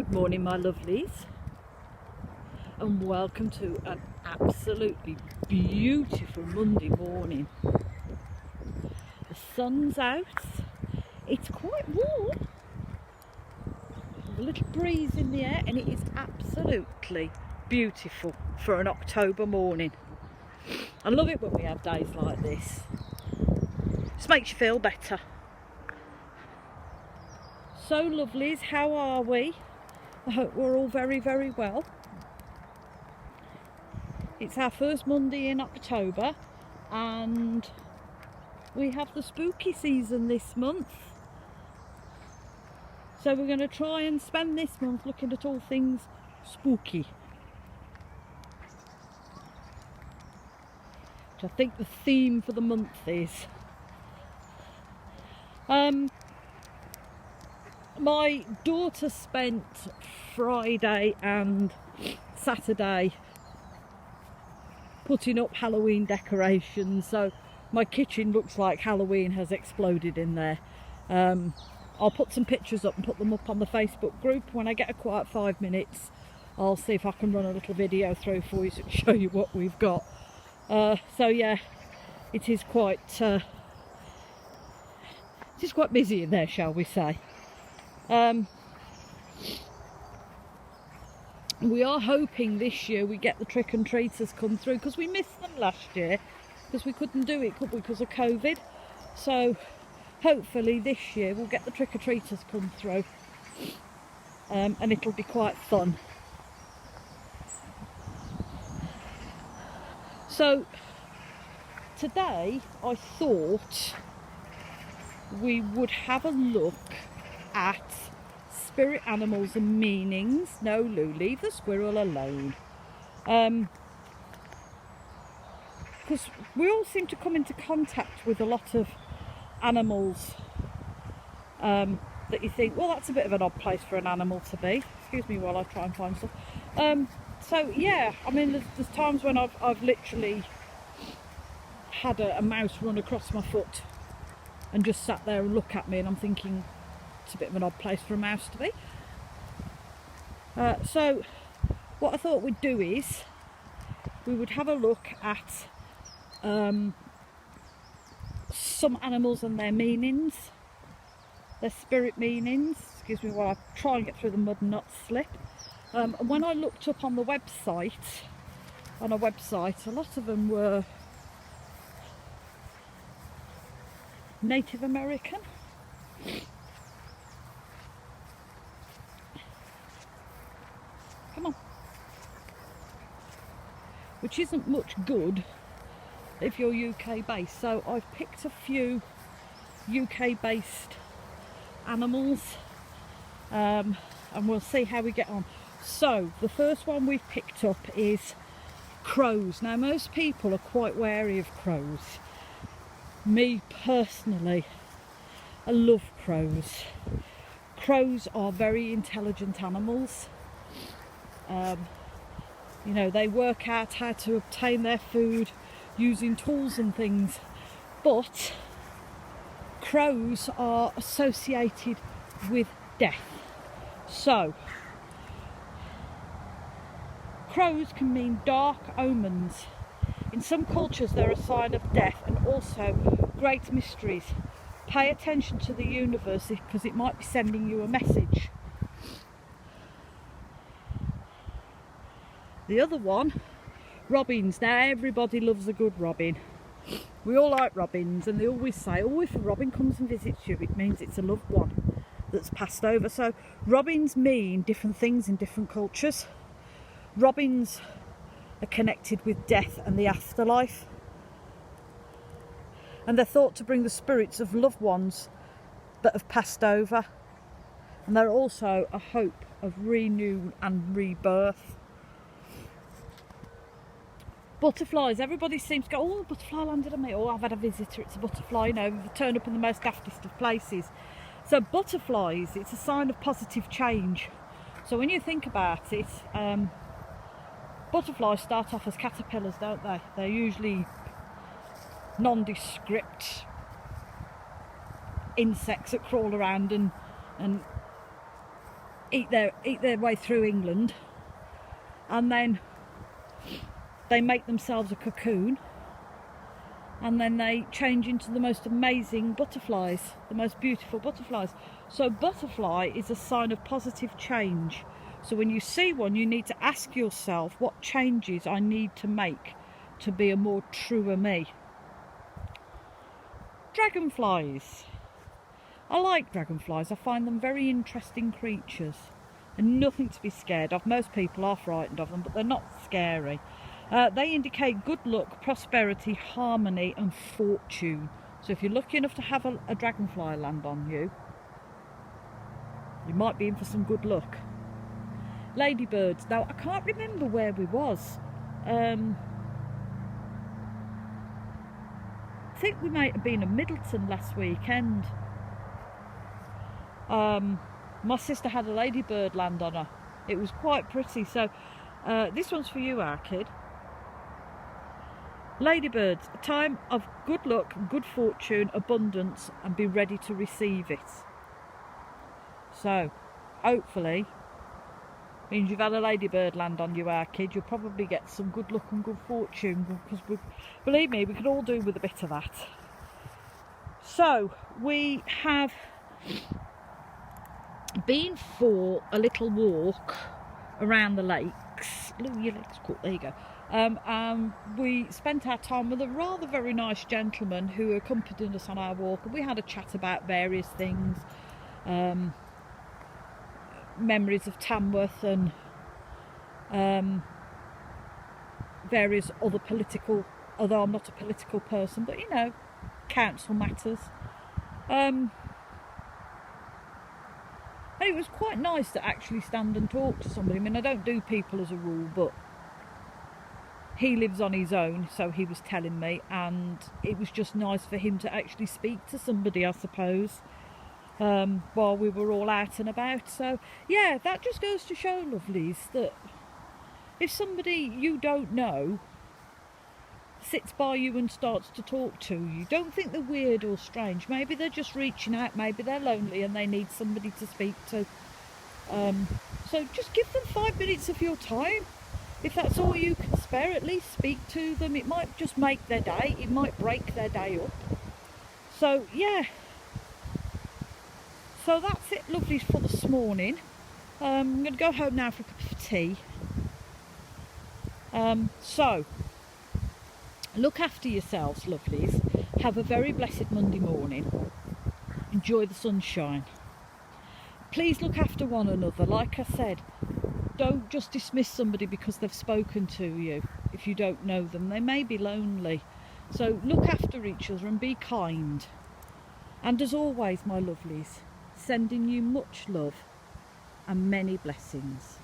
Good morning, my lovelies, and welcome to an absolutely beautiful Monday morning. The sun's out, it's quite warm, there's a little breeze in the air, and it is absolutely beautiful for an October morning. I love it when we have days like this, just makes you feel better. So lovelies, how are we? I hope we're all very, very well. It's our first Monday in October and we have the spooky season this month. So we're going to try and spend this month looking at all things spooky. Which I think the theme for the month is. My daughter spent Friday and Saturday putting up Halloween decorations, so my kitchen looks like Halloween has exploded in there. I'll put some pictures up and put them up on the Facebook group. When I get a quiet 5 minutes, I'll see if I can run a little video through for you to show you what we've got. So yeah, it is quite busy in there, shall we say. We are hoping this year we get the trick and treaters come through, because we missed them last year because we couldn't do it because of COVID. So hopefully this year we'll get the trick or treaters come through, and it'll be quite fun. So today I thought we would have a look at spirit animals and meanings. No, Lou, leave the squirrel alone. Because we all seem to come into contact with a lot of animals that you think, well, that's a bit of an odd place for an animal to be. Excuse me while I try and find stuff. So yeah, I mean, there's times when I've literally had a mouse run across my foot and just sat there and look at me, and I'm thinking, it's a bit of an odd place for a mouse to be. So what I thought we'd do is we would have a look at some animals and their meanings, their spirit meanings. Excuse me while I try and get through the mud and not slip. And when I looked up on a website, a lot of them were Native American. Come on. Which isn't much good if you're UK based. So I've picked a few UK based animals, and we'll see how we get on. So the first one we've picked up is crows. Now most people are quite wary of crows. Me personally, I love crows. Crows are very intelligent animals. You know, they work out how to obtain their food using tools and things, but crows are associated with death. So crows can mean dark omens. In some cultures they're a sign of death and also great mysteries. Pay attention to the universe because it might be sending you a message. The other one, robins. Now everybody loves a good robin. We all like robins, and they always say, oh, if a robin comes and visits you, it means it's a loved one that's passed over. So robins mean different things in different cultures. Robins are connected with death and the afterlife, and they're thought to bring the spirits of loved ones that have passed over, and they're also a hope of renewal and rebirth. Butterflies, everybody seems to go, oh, a butterfly landed on me, oh, I've had a visitor, it's a butterfly. You know, they turn up in the most daftest of places. So butterflies, it's a sign of positive change. So when you think about it, butterflies start off as caterpillars, don't they? They're usually nondescript insects that crawl around and eat their way through England, and then they make themselves a cocoon, and then they change into the most amazing butterflies, the most beautiful butterflies. So butterfly is a sign of positive change. So when you see one, you need to ask yourself, what changes I need to make to be a more truer me. Dragonflies. I like dragonflies. I find them very interesting creatures and nothing to be scared of. Most people are frightened of them, but they're not scary. They indicate good luck, prosperity, harmony and fortune. So if you're lucky enough to have a dragonfly land on you, you might be in for some good luck. Ladybirds. Now, I can't remember where we was. I think we might have been in Middleton last weekend. My sister had a ladybird land on her. It was quite pretty. So this one's for you, our kid. Ladybirds, a time of good luck, good fortune, abundance, and be ready to receive it. So hopefully means you've had a ladybird land on you, our kid. You'll probably get some good luck and good fortune, because believe me, we could all do with a bit of that. So we have been for a little walk around the lakes. Ooh, your leg's caught, there you go. We spent our time with a rather very nice gentleman who accompanied us on our walk, and we had a chat about various things, memories of Tamworth and various other political, although I'm not a political person, but you know, council matters. And it was quite nice to actually stand and talk to somebody. I mean, I don't do people as a rule, but he lives on his own, so he was telling me, and it was just nice for him to actually speak to somebody, I suppose, while we were all out and about. So yeah, that just goes to show, lovelies, that if somebody you don't know sits by you and starts to talk to you, don't think they're weird or strange. Maybe they're just reaching out, maybe they're lonely and they need somebody to speak to. So just give them 5 minutes of your time. If that's all you can spare, at least speak to them. It might just make their day, it might break their day up. So yeah, so that's it, lovelies, for this morning. I'm going to go home now for a cup of tea. So look after yourselves, lovelies. Have a very blessed Monday morning. Enjoy the sunshine. Please look after one another. Like I said, don't just dismiss somebody because they've spoken to you if you don't know them. They may be lonely. So look after each other and be kind. And as always, my lovelies, sending you much love and many blessings.